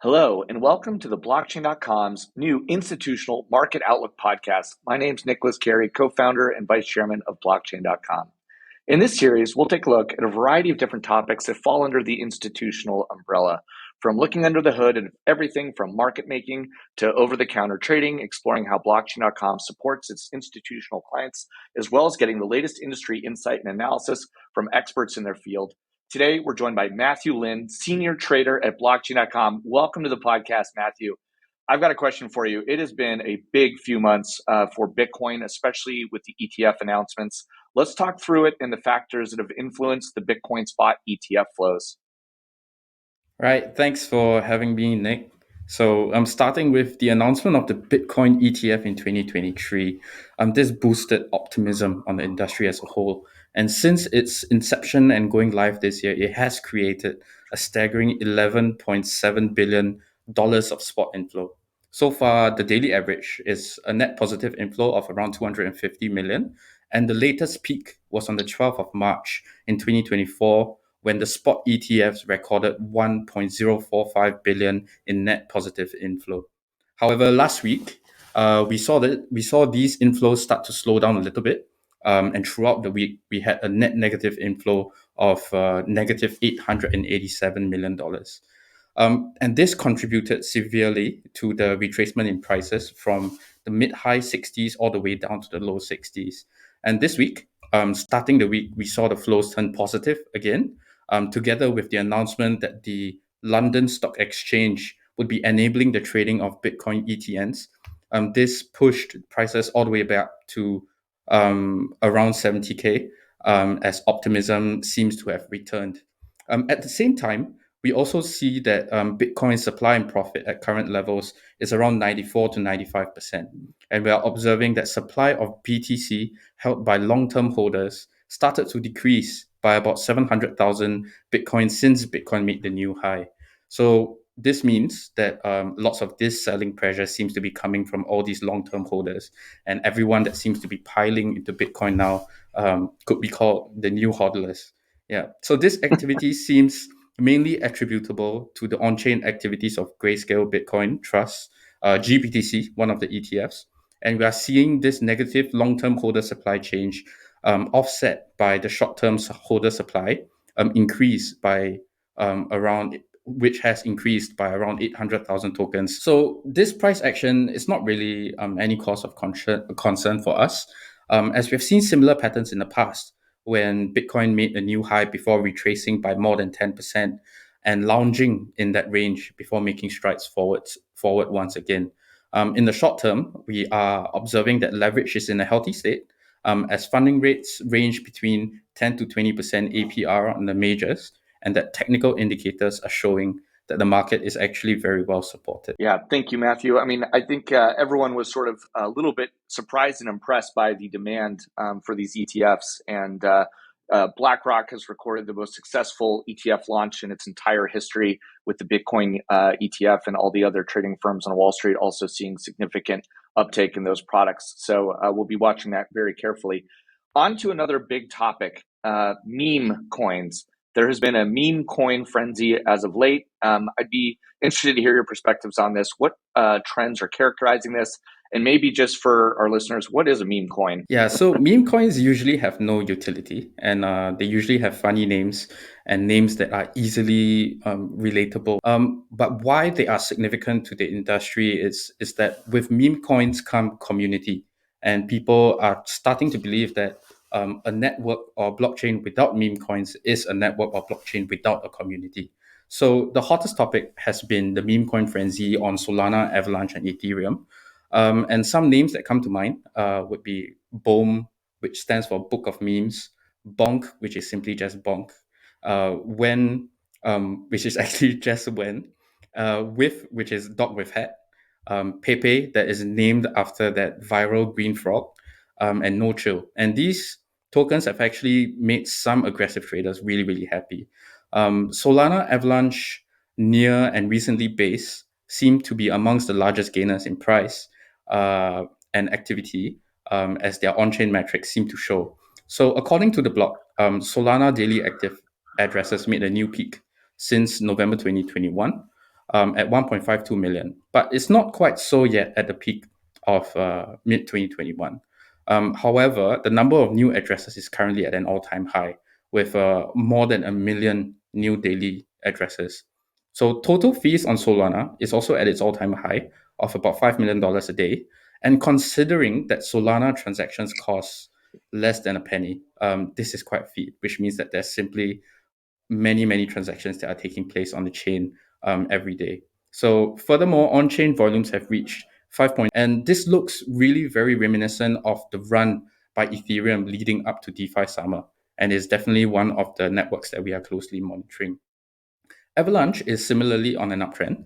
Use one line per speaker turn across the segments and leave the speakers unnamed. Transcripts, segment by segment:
Hello, and welcome to the blockchain.com's new institutional market outlook podcast. My name is Nicholas Carey, co-founder and vice chairman of blockchain.com. In this series, we'll take a look at a variety of different topics that fall under the institutional umbrella, from looking under the hood at everything from market making to over-the-counter trading, exploring how blockchain.com supports its institutional clients, as well as getting the latest industry insight and analysis from experts in their field. Today, we're joined by Matthew Lin, senior trader at blockchain.com. Welcome to the podcast, Matthew. I've got a question for you. It has been a big few months for Bitcoin, especially with the ETF announcements. Let's talk through it and the factors that have influenced the Bitcoin spot ETF flows.
Right. Thanks for having me, Nick. So I'm starting with the announcement of the Bitcoin ETF in 2023. This boosted optimism on the industry as a whole. And since its inception and going live this year, it has created a staggering $11.7 billion of spot inflow. So far, the daily average is a net positive inflow of around 250 million. And the latest peak was on the 12th of March in 2024 when the spot ETFs recorded 1.045 billion in net positive inflow. However, last week we saw these inflows start to slow down a little bit, and throughout the week we had a net negative inflow of negative $887 million. And this contributed severely to the retracement in prices from the mid-high 60s all the way down to the low 60s. And this week, starting the week, we saw the flows turn positive again, together with the announcement that the London Stock Exchange would be enabling the trading of Bitcoin ETNs. This pushed prices all the way back to around 70K, as optimism seems to have returned. At the same time, we also see that Bitcoin supply and profit at current levels is around 94 to 95%. And we are observing that supply of BTC held by long-term holders started to decrease by about 700,000 Bitcoin since Bitcoin made the new high. So this means that lots of this selling pressure seems to be coming from all these long-term holders, and everyone that seems to be piling into Bitcoin now could be called the new hodlers. Yeah. So this activity seems mainly attributable to the on-chain activities of Grayscale Bitcoin Trust, GBTC, one of the ETFs. And we are seeing this negative long-term holder supply change offset by the short-term holder supply increase by which has increased by around 800,000 tokens. So this price action is not really any cause of concern for us, as we've seen similar patterns in the past when Bitcoin made a new high before retracing by more than 10% and lounging in that range before making strides forward once again. In the short term, we are observing that leverage is in a healthy state, as funding rates range between 10 to 20% APR on the majors, and that technical indicators are showing that the market is actually very well supported.
Yeah, thank you, Matthew. I mean, I think everyone was sort of a little bit surprised and impressed by the demand for these ETFs. And BlackRock has recorded the most successful ETF launch in its entire history, with the Bitcoin ETF and all the other trading firms on Wall Street also seeing significant uptake in those products. So we'll be watching that very carefully. On to another big topic, meme coins. There has been a meme coin frenzy as of late. I'd be interested to hear your perspectives on this. What trends are characterizing this? And maybe just for our listeners, what is a meme coin?
Yeah, so meme coins usually have no utility, and they usually have funny names and names that are easily relatable. But why they are significant to the industry is that with meme coins come community, and people are starting to believe that a network or blockchain without meme coins is a network or blockchain without a community. So the hottest topic has been the meme coin frenzy on Solana, Avalanche, and Ethereum. And some names that come to mind would be BOM, which stands for Book of Memes, Bonk, which is simply just Bonk, When, which is actually just When, With, which is Dog with Hat, Pepe, that is named after that viral green frog, and No Chill. And these tokens have actually made some aggressive traders really, really happy. Solana, Avalanche, Near, and recently Base seem to be amongst the largest gainers in price and activity, as their on-chain metrics seem to show. So according to the blog, Solana daily active addresses made a new peak since November 2021. at 1.52 million, but it's not quite so yet at the peak of mid 2021. However, the number of new addresses is currently at an all-time high, with more than a million new daily addresses. So total fees on Solana is also at its all-time high of about $5 million a day. And considering that Solana transactions cost less than a penny, this is quite a feat, which means that there's simply many transactions that are taking place on the chain every day. So furthermore, on-chain volumes have reached 5. And this looks really very reminiscent of the run by Ethereum leading up to DeFi summer, and is definitely one of the networks that we are closely monitoring. Avalanche is similarly on an uptrend,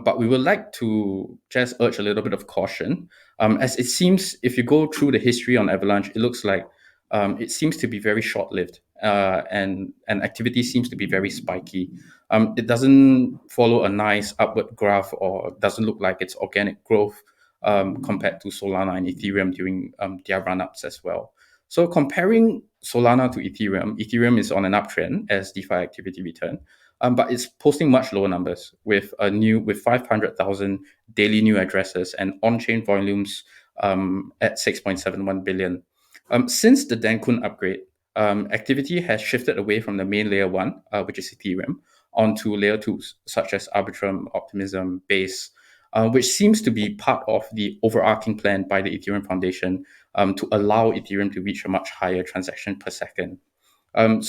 but we would like to just urge a little bit of caution, as it seems if you go through the history on Avalanche, it looks like it seems to be very short-lived, and activity seems to be very spiky. It doesn't follow a nice upward graph, or doesn't look like it's organic growth compared to Solana and Ethereum during their run-ups as well. So comparing Solana to Ethereum, Ethereum is on an uptrend as DeFi activity return, but it's posting much lower numbers with 500,000 daily new addresses and on-chain volumes at 6.71 billion. Since the Denkun upgrade, activity has shifted away from the main layer one, which is Ethereum, onto layer twos such as Arbitrum, Optimism, Base, which seems to be part of the overarching plan by the Ethereum Foundation to allow Ethereum to reach a much higher transaction per second. And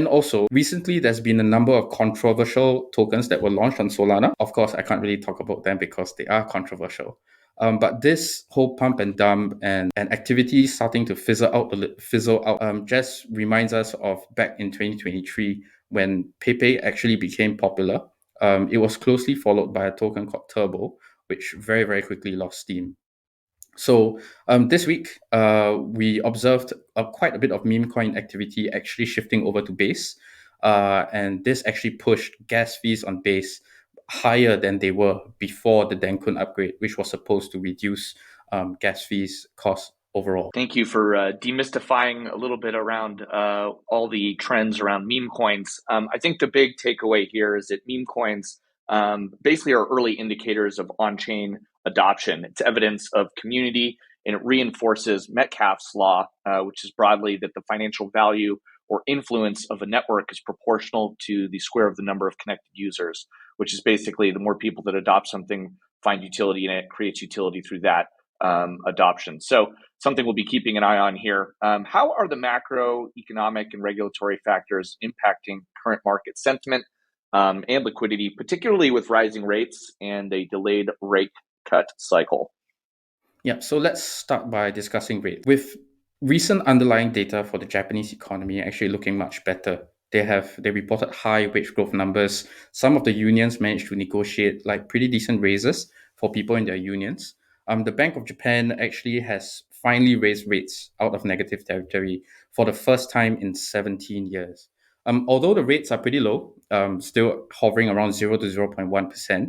also recently there's been a number of controversial tokens that were launched on Solana. Of course, I can't really talk about them because they are controversial. But this whole pump and dump and activity starting to fizzle out just reminds us of back in 2023 when Pepe actually became popular. It was closely followed by a token called Turbo, which very quickly lost steam. So this week, we observed quite a bit of meme coin activity actually shifting over to Base. And this actually pushed gas fees on Base higher than they were before the Denkun upgrade, which was supposed to reduce gas fees cost overall.
Thank you for demystifying a little bit around all the trends around meme coins. I think the big takeaway here is that meme coins basically are early indicators of on-chain adoption. It's evidence of community, and it reinforces Metcalfe's law, which is broadly that the financial value or influence of a network is proportional to the square of the number of connected users, which is basically the more people that adopt something find utility in it, creates utility through that adoption. So something we'll be keeping an eye on here. How are the macroeconomic and regulatory factors impacting current market sentiment and liquidity, particularly with rising rates and a delayed rate cut cycle?
Yeah, so let's start by discussing rates. With recent underlying data for the Japanese economy actually looking much better, they reported high wage growth numbers. Some of the unions managed to negotiate like pretty decent raises for people in their unions. The Bank of Japan actually has finally raised rates out of negative territory for the first time in 17 years. Although the rates are pretty low, still hovering around 0 to 0.1%,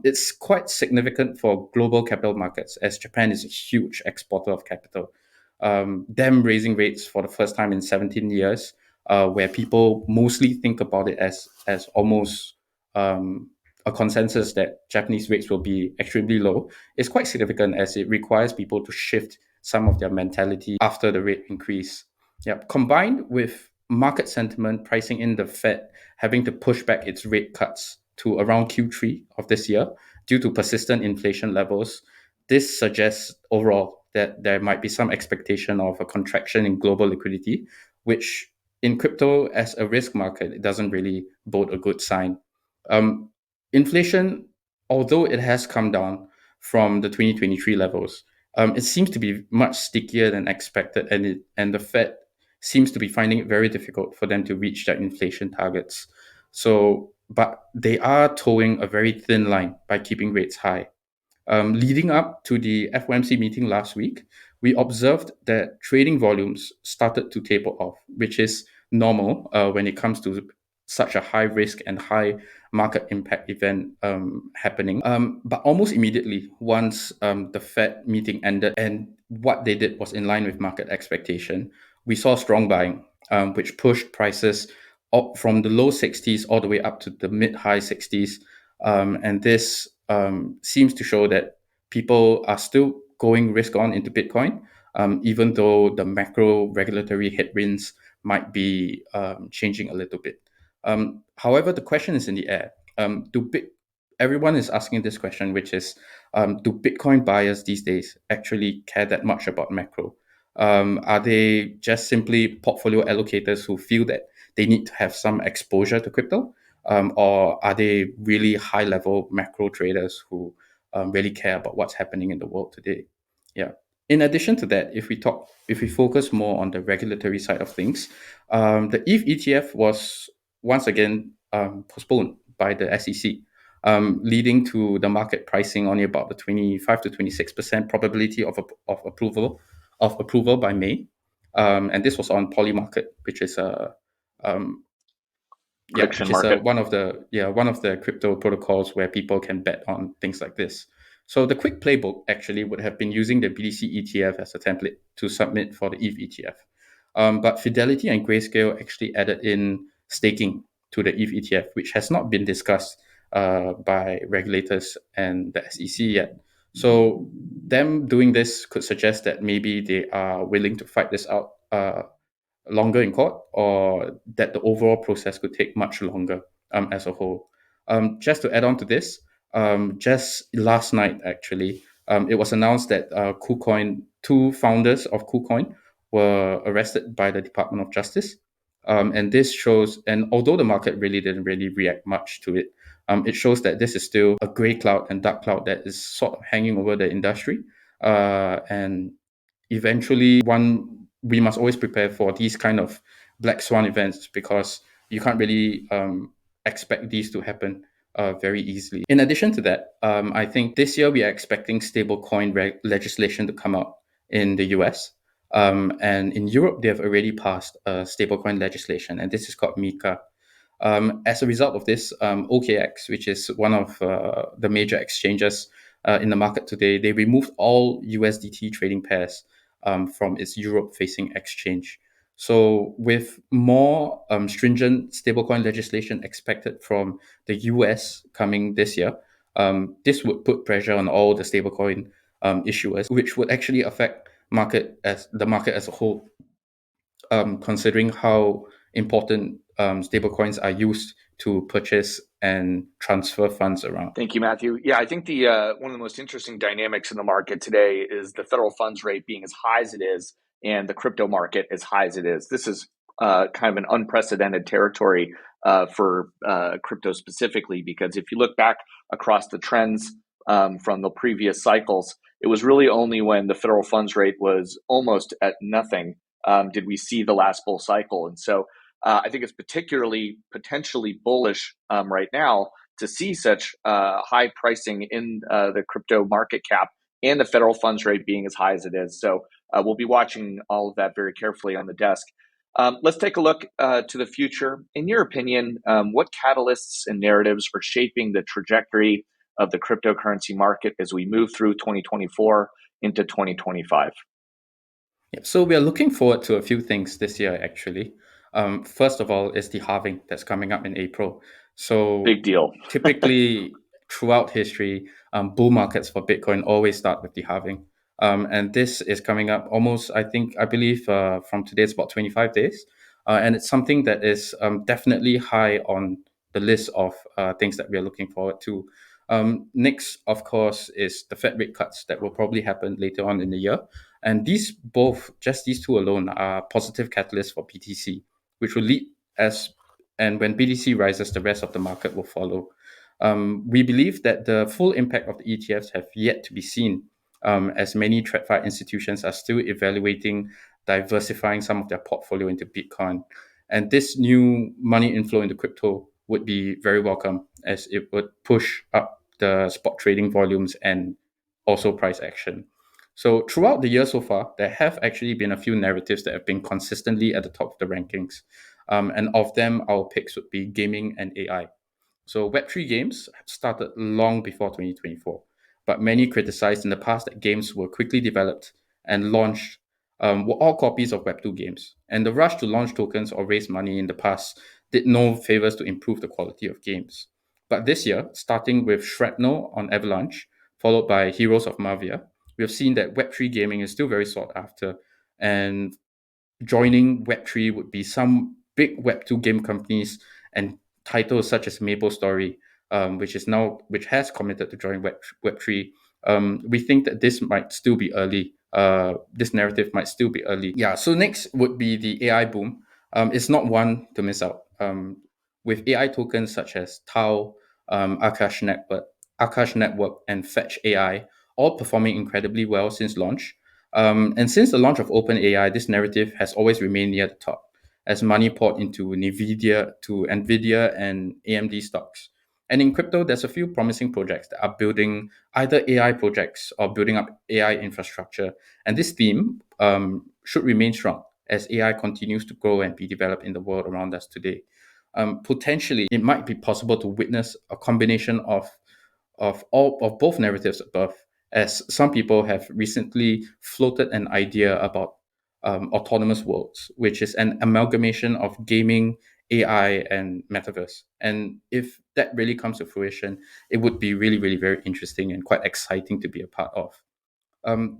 it's quite significant for global capital markets, as Japan is a huge exporter of capital. Them raising rates for the first time in 17 years, where people mostly think about it as almost a consensus that Japanese rates will be extremely low, is quite significant, as it requires people to shift some of their mentality after the rate increase. Yeah, combined with market sentiment pricing in the Fed having to push back its rate cuts to around Q3 of this year due to persistent inflation levels, this suggests overall that there might be some expectation of a contraction in global liquidity, which in crypto as a risk market, it doesn't really bode a good sign. Inflation, although it has come down from the 2023 levels, it seems to be much stickier than expected, and the Fed seems to be finding it very difficult for them to reach their inflation targets. So, but they are towing a very thin line by keeping rates high. Leading up to the FOMC meeting last week, we observed that trading volumes started to taper off, which is normal when it comes to such a high risk and high market impact event happening. But almost immediately, once the Fed meeting ended and what they did was in line with market expectation, we saw strong buying, which pushed prices from the low 60s all the way up to the mid high 60s. And this seems to show that people are still going risk on into Bitcoin, even though the macro regulatory headwinds might be changing a little bit. However, the question is in the air. Everyone is asking this question, which is, do Bitcoin buyers these days actually care that much about macro? Are they just simply portfolio allocators who feel that they need to have some exposure to crypto? Or are they really high level macro traders who really care about what's happening in the world today? Yeah. In addition to that, if we focus more on the regulatory side of things, the ETH ETF was once again postponed by the SEC, leading to the market pricing only about the 25 to 26% probability of approval by May. And this was on Polymarket, which is a
Prediction market.
one of the crypto protocols where people can bet on things like this. So the quick playbook actually would have been using the BTC ETF as a template to submit for the ETH ETF. But Fidelity and Grayscale actually added in staking to the ETH ETF, which has not been discussed by regulators and the SEC yet. So them doing this could suggest that maybe they are willing to fight this out longer in court, or that the overall process could take much longer as a whole. Just to add on to this, just last night actually, it was announced that KuCoin, two founders of KuCoin, were arrested by the Department of Justice. And this shows, and although the market really didn't really react much to it, it shows that this is still a gray cloud and dark cloud that is sort of hanging over the industry. And eventually, we must always prepare for these kind of black swan events, because you can't really expect these to happen very easily. In addition to that, I think this year we are expecting stablecoin legislation to come out in the US. And in Europe, they have already passed stablecoin legislation, and this is called MiCA. As a result of this, OKX, which is one of the major exchanges in the market today, they removed all USDT trading pairs from its Europe-facing exchange. So, with more stringent stablecoin legislation expected from the US coming this year, this would put pressure on all the stablecoin issuers, which would actually affect the market as a whole, considering how important stablecoins are used to purchase and transfer funds around.
Thank you, Matthew. Yeah, I think the one of the most interesting dynamics in the market today is the federal funds rate being as high as it is, and the crypto market as high as it is. This is kind of an unprecedented territory for crypto specifically, because if you look back across the trends from the previous cycles, it was really only when the federal funds rate was almost at nothing did we see the last bull cycle. And so I think it's particularly potentially bullish right now to see such high pricing in the crypto market cap and the federal funds rate being as high as it is. So we'll be watching all of that very carefully on the desk. Let's take a look to the future. In your opinion, what catalysts and narratives are shaping the trajectory of the cryptocurrency market as we move through 2024 into 2025?
Yeah, so we are looking forward to a few things this year, actually. First of all, is the halving that's coming up in April. So
Big deal.
typically, throughout history, bull markets for Bitcoin always start with the halving. And this is coming up almost, I believe, from today, it's about 25 days. And it's something that is definitely high on the list of things that we are looking forward to. Next, of course, is the Fed rate cuts that will probably happen later on in the year. And these two alone are positive catalysts for BTC, which will lead and when BTC rises, the rest of the market will follow. We believe that the full impact of the ETFs have yet to be seen, as many TradFi institutions are still evaluating diversifying some of their portfolio into Bitcoin. And this new money inflow into crypto would be very welcome, as it would push up the spot trading volumes and also price action. So throughout the year so far, there have actually been a few narratives that have been consistently at the top of the rankings. And of them, our picks would be gaming and AI. So Web3 games have started long before 2024, but many criticized in the past that games were quickly developed and launched were all copies of Web2 games. And the rush to launch tokens or raise money in the past did no favors to improve the quality of games. But this year, starting with Shrapnel on Avalanche, followed by Heroes of Mavia, we have seen that Web3 gaming is still very sought after. And joining Web3 would be some big Web2 game companies and titles such as MapleStory, which has committed to join Web3. We think that this might still be early. This narrative might still be early. Yeah. So next would be the AI boom. It's not one to miss out. With AI tokens such as Tau, Akash Network, and Fetch AI, all performing incredibly well since launch. And since the launch of OpenAI, this narrative has always remained near the top, as money poured into NVIDIA and AMD stocks. And in crypto, there's a few promising projects that are building either AI projects or building up AI infrastructure. And this theme should remain strong as AI continues to grow and be developed in the world around us today. Potentially, it might be possible to witness a combination of both narratives above, as some people have recently floated an idea about autonomous worlds, which is an amalgamation of gaming, AI, and metaverse. And if that really comes to fruition, it would be really, really very interesting and quite exciting to be a part of.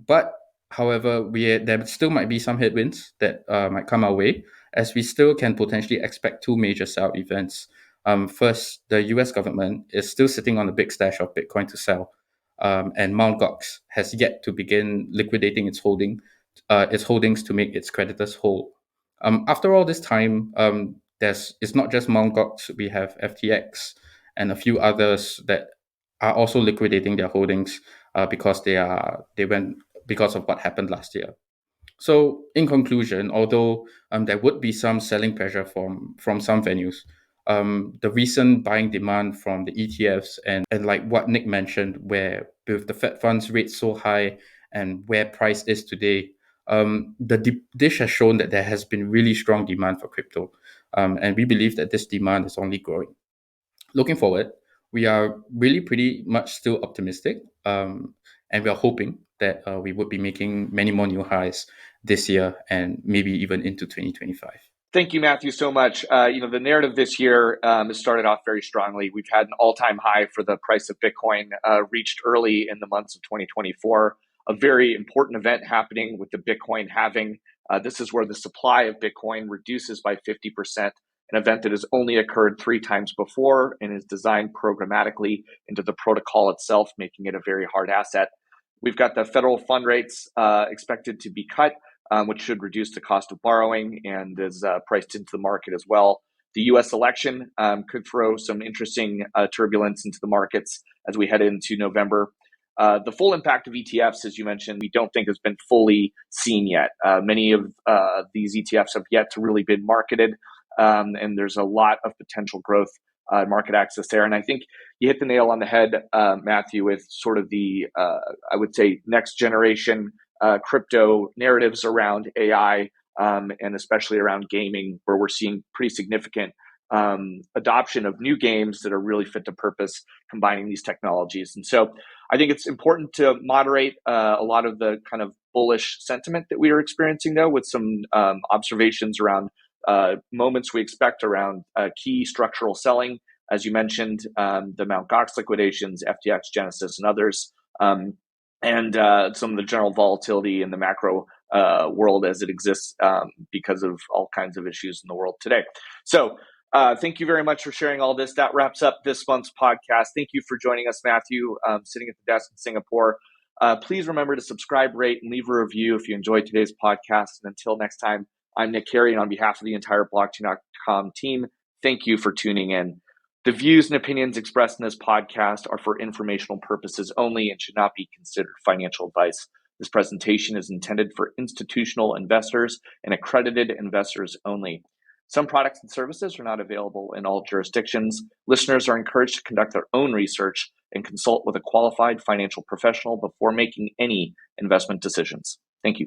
But however, there still might be some headwinds that might come our way, as we still can potentially expect two major sell events. First, the US government is still sitting on a big stash of Bitcoin to sell, and Mt. Gox has yet to begin liquidating its holdings to make its creditors whole. After all this time, it's not just Mt. Gox. We have FTX and a few others that are also liquidating their holdings because of what happened last year. So, in conclusion, although there would be some selling pressure from some venues, the recent buying demand from the ETFs and like what Nick mentioned, where with the Fed funds rate so high and where price is today, dish has shown that there has been really strong demand for crypto, and we believe that this demand is only growing. Looking forward, we are really pretty much still optimistic, and we are hoping that we would be making many more new highs this year and maybe even into 2025.
Thank you, Matthew, so much. The narrative this year has started off very strongly. We've had an all-time high for the price of Bitcoin reached early in the months of 2024. A very important event happening with the Bitcoin halving. This is where the supply of Bitcoin reduces by 50%, an event that has only occurred 3 times before and is designed programmatically into the protocol itself, making it a very hard asset. We've got the federal fund rates expected to be cut, which should reduce the cost of borrowing and is priced into the market as well. The US election could throw some interesting turbulence into the markets as we head into November. The full impact of ETFs, as you mentioned, we don't think has been fully seen yet. Many of these ETFs have yet to really been marketed, and there's a lot of potential growth market access there. And I think you hit the nail on the head, Matthew, with sort of the, I would say, next generation crypto narratives around AI, and especially around gaming, where we're seeing pretty significant adoption of new games that are really fit to purpose, combining these technologies. And so I think it's important to moderate a lot of the kind of bullish sentiment that we are experiencing, though, with some observations around moments we expect around key structural selling. As you mentioned, the Mt. Gox liquidations, FTX, Genesis, and others, and some of the general volatility in the macro world as it exists because of all kinds of issues in the world today. So thank you very much for sharing all this. That wraps up this month's podcast. Thank you for joining us, Matthew, sitting at the desk in Singapore. Please remember to subscribe, rate, and leave a review if you enjoyed today's podcast. And until next time, I'm Nick Carey, and on behalf of the entire Blockchain.com team, thank you for tuning in. The views and opinions expressed in this podcast are for informational purposes only and should not be considered financial advice. This presentation is intended for institutional investors and accredited investors only. Some products and services are not available in all jurisdictions. Listeners are encouraged to conduct their own research and consult with a qualified financial professional before making any investment decisions. Thank you.